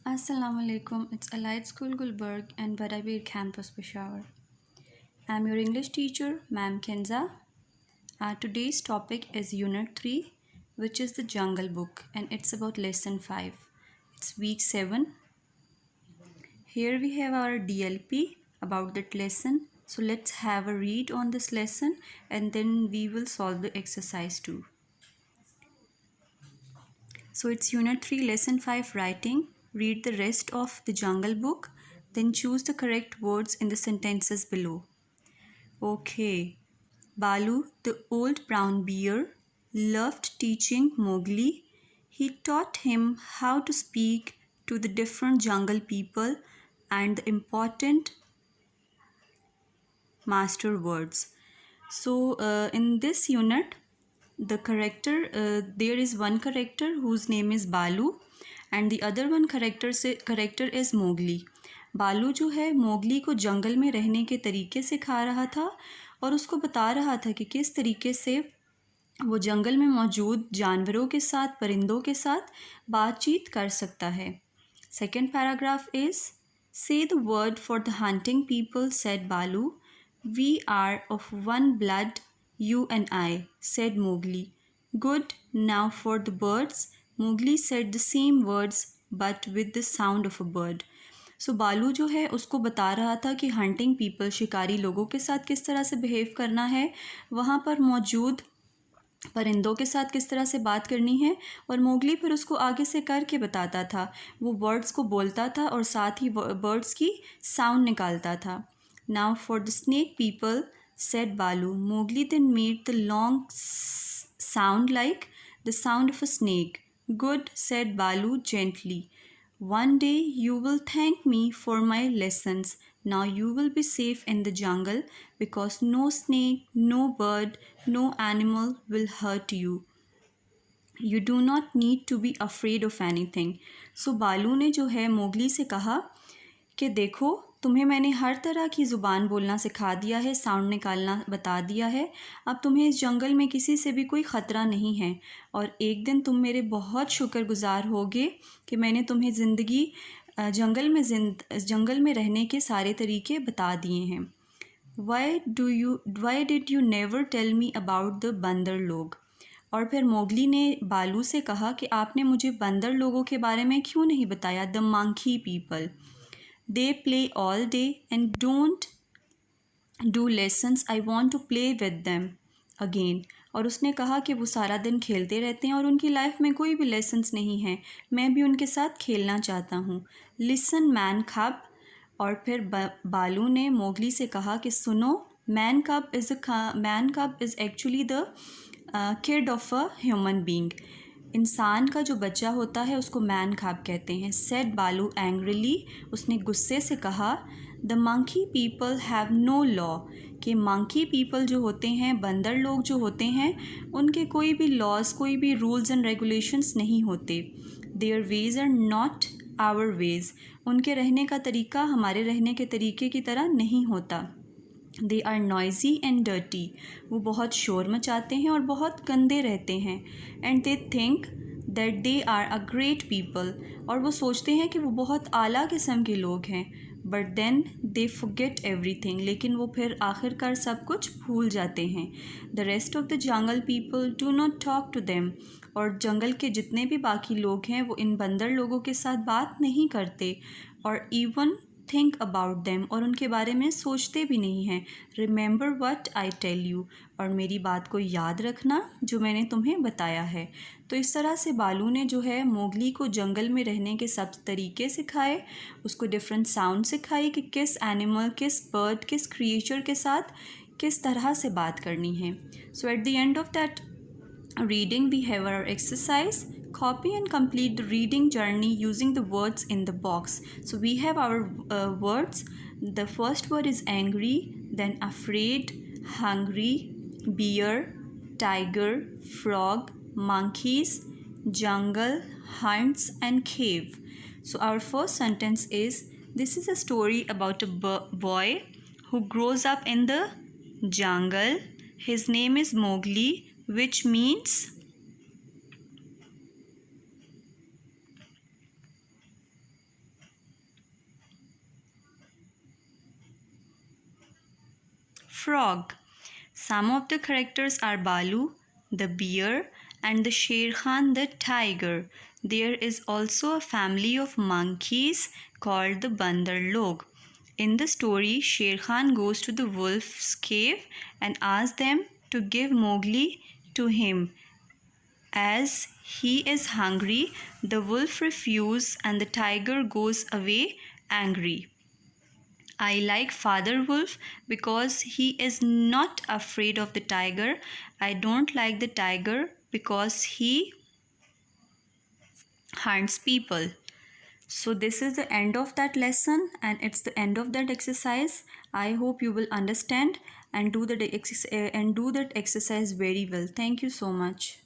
Assalamu alaikum, it's Allied School Gulberg and Badabir Campus Peshawar. I'm your English teacher, Ma'am Kenza. Today's topic is Unit 3, which is the Jungle Book, and it's about Lesson 5. It's Week 7. Here we have our DLP about that lesson. So let's have a read on this lesson and then we will solve the exercise too. So it's Unit 3, Lesson 5, Writing. Read the rest of the Jungle Book, then choose the correct words in the sentences below. Okay. Balu, the old brown bear, loved teaching Mowgli. He taught him how to speak to the different jungle people and the important master words. So in this unit, there is one character whose name is Balu and the other one character is Mowgli. बालू जो है Mowgli को जंगल में रहने के तरीके सिखा रहा था और उसको बता रहा था कि किस तरीके से वो जंगल में मौजूद जानवरों के साथ, परिंदों के साथ बातचीत कर सकता है. Second paragraph is say the word for the hunting people said Baloo. We are of one blood you and I, said Mowgli. Good, now for the birds. Mowgli said the same words but with the sound of a bird. So बालू जो है उसको बता रहा था कि hunting people, शिकारी लोगों के साथ किस तरह से बिहेव करना है, वहाँ पर मौजूद परिंदों के साथ किस तरह से बात करनी है, और मोगली फिर उसको आगे से करके बताता था. वो वर्ड्स को बोलता था और साथ ही बर्ड्स की साउंड निकालता था. Now for the snake people, said Balu. Mowgli then made the long sound like the sound of a snake. Good, said Balu gently. One day you will thank me for my lessons. Now you will be safe in the jungle because no snake, no bird, no animal will hurt you. You do not need to be afraid of anything. So Balu ने जो है Mowgli से कहा कि देखो, तुम्हें मैंने हर तरह की ज़ुबान बोलना सिखा दिया है, साउंड निकालना बता दिया है. अब तुम्हें इस जंगल में किसी से भी कोई ख़तरा नहीं है और एक दिन तुम मेरे बहुत शुक्रगुज़ार होगे कि मैंने तुम्हें जंगल में रहने के सारे तरीके बता दिए हैं. Why did you never tell me about the बंदर लोग? और फिर मोगली ने बालू से कहा कि आपने मुझे बंदर लोगों के बारे में क्यों नहीं बताया, the monkey people. They play all day and don't do lessons. I want to play with them again. और उसने कहा कि वो सारा दिन खेलते रहते हैं और उनकी लाइफ में कोई भी लेसन्स नहीं हैं, मैं भी उनके साथ खेलना चाहता हूँ. लिसन मैन कब. और फिर बालू ने मोगली से कहा कि सुनो, मैन कब is actually the kid of a human being. इंसान का जो बच्चा होता है उसको मैन खाब कहते हैं. सेड बालू एंग्रीली. उसने गुस्से से कहा, the monkey people have no law. कि मंकी पीपल जो होते हैं, बंदर लोग जो होते हैं, उनके कोई भी लॉज, कोई भी रूल्स एंड रेगुलेशंस नहीं होते. Their ways are not our ways. उनके रहने का तरीका हमारे रहने के तरीके की तरह नहीं होता. They are noisy and dirty. वो बहुत शोर मचाते हैं और बहुत गंदे रहते हैं. And they think that they are a great people. और वो सोचते हैं कि वो बहुत आला किस्म के लोग हैं. But then they forget everything. लेकिन वो फिर आखिरकार सब कुछ भूल जाते हैं. The rest of the jungle people do not talk to them. और जंगल के जितने भी बाकी लोग हैं वो इन बंदर लोगों के साथ बात नहीं करते और इवन थिंक अबाउट देम. और उनके बारे में सोचते भी नहीं हैं. Remember what I tell you. और मेरी बात को याद रखना जो मैंने तुम्हें बताया है. तो इस तरह से बालू ने जो है मोगली को जंगल में रहने के सब तरीके सिखाए, उसको डिफरेंट साउंड सिखाई कि किस एनिमल, किस बर्ड, किस क्रिएचर के साथ किस तरह से बात करनी है. So at the end of that reading we have our exercise. Copy and complete the reading journey using the words in the box. So we have our words. The first word is angry, then afraid, hungry, bear, tiger, frog, monkeys, jungle, hunts and cave. So our first sentence is, this is a story about a boy who grows up in the jungle. His name is Mowgli, which means frog. Some of the characters are Balu, the bear, and the Sher Khan, the tiger. There is also a family of monkeys called the Bandar Log. In the story, Sher Khan goes to the wolf's cave and asks them to give Mowgli to him. As he is hungry, the wolf refuses and the tiger goes away angry. I like Father Wolf because he is not afraid of the tiger. I don't like the tiger because he hunts people. So this is the end of that lesson and it's the end of that exercise. I hope you will understand and do that exercise very well. Thank you so much.